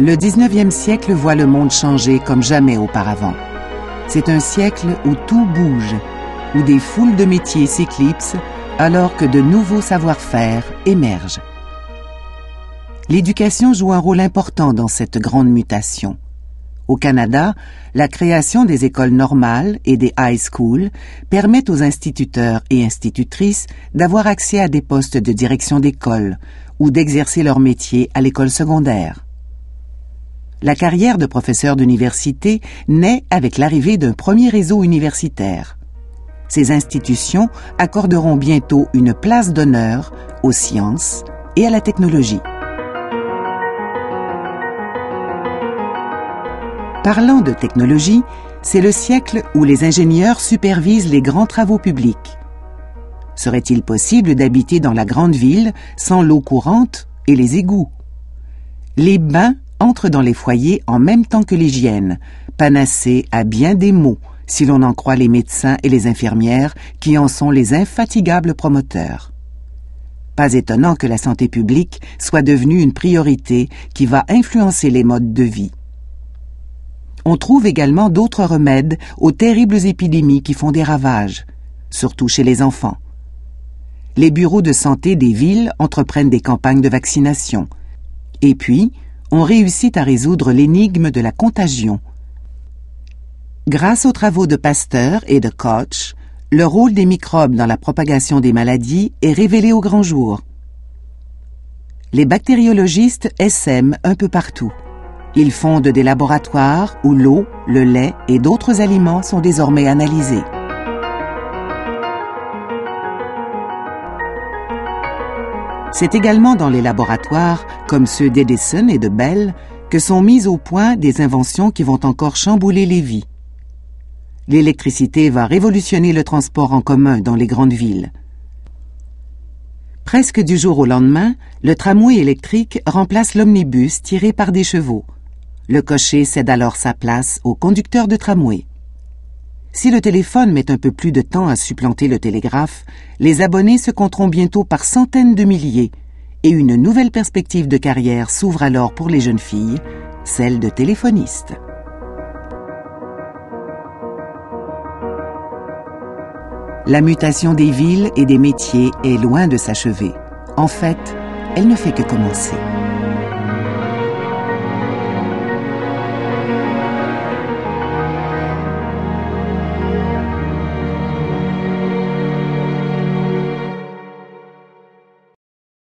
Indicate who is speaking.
Speaker 1: Le 19e siècle voit le monde changer comme jamais auparavant. C'est un siècle où tout bouge, où des foules de métiers s'éclipsent alors que de nouveaux savoir-faire émergent. L'éducation joue un rôle important dans cette grande mutation. Au Canada, la création des écoles normales et des high schools permet aux instituteurs et institutrices d'avoir accès à des postes de direction d'école ou d'exercer leur métier à l'école secondaire. La carrière de professeur d'université naît avec l'arrivée d'un premier réseau universitaire. Ces institutions accorderont bientôt une place d'honneur aux sciences et à la technologie. Parlant de technologie, c'est le siècle où les ingénieurs supervisent les grands travaux publics. Serait-il possible d'habiter dans la grande ville sans l'eau courante et les égouts? Les bains entrent dans les foyers en même temps que l'hygiène, panacée à bien des maux, si l'on en croit les médecins et les infirmières qui en sont les infatigables promoteurs. Pas étonnant que la santé publique soit devenue une priorité qui va influencer les modes de vie. On trouve également d'autres remèdes aux terribles épidémies qui font des ravages, surtout chez les enfants. Les bureaux de santé des villes entreprennent des campagnes de vaccination. Et puis, on réussit à résoudre l'énigme de la contagion. Grâce aux travaux de Pasteur et de Koch, le rôle des microbes dans la propagation des maladies est révélé au grand jour. Les bactériologistes essaiment un peu partout. Ils fondent des laboratoires où l'eau, le lait et d'autres aliments sont désormais analysés. C'est également dans les laboratoires, comme ceux d'Edison et de Bell, que sont mises au point des inventions qui vont encore chambouler les vies. L'électricité va révolutionner le transport en commun dans les grandes villes. Presque du jour au lendemain, le tramway électrique remplace l'omnibus tiré par des chevaux. Le cocher cède alors sa place au conducteur de tramway. Si le téléphone met un peu plus de temps à supplanter le télégraphe, les abonnés se compteront bientôt par centaines de milliers et une nouvelle perspective de carrière s'ouvre alors pour les jeunes filles, celle de téléphoniste. La mutation des villes et des métiers est loin de s'achever. En fait, elle ne fait que commencer.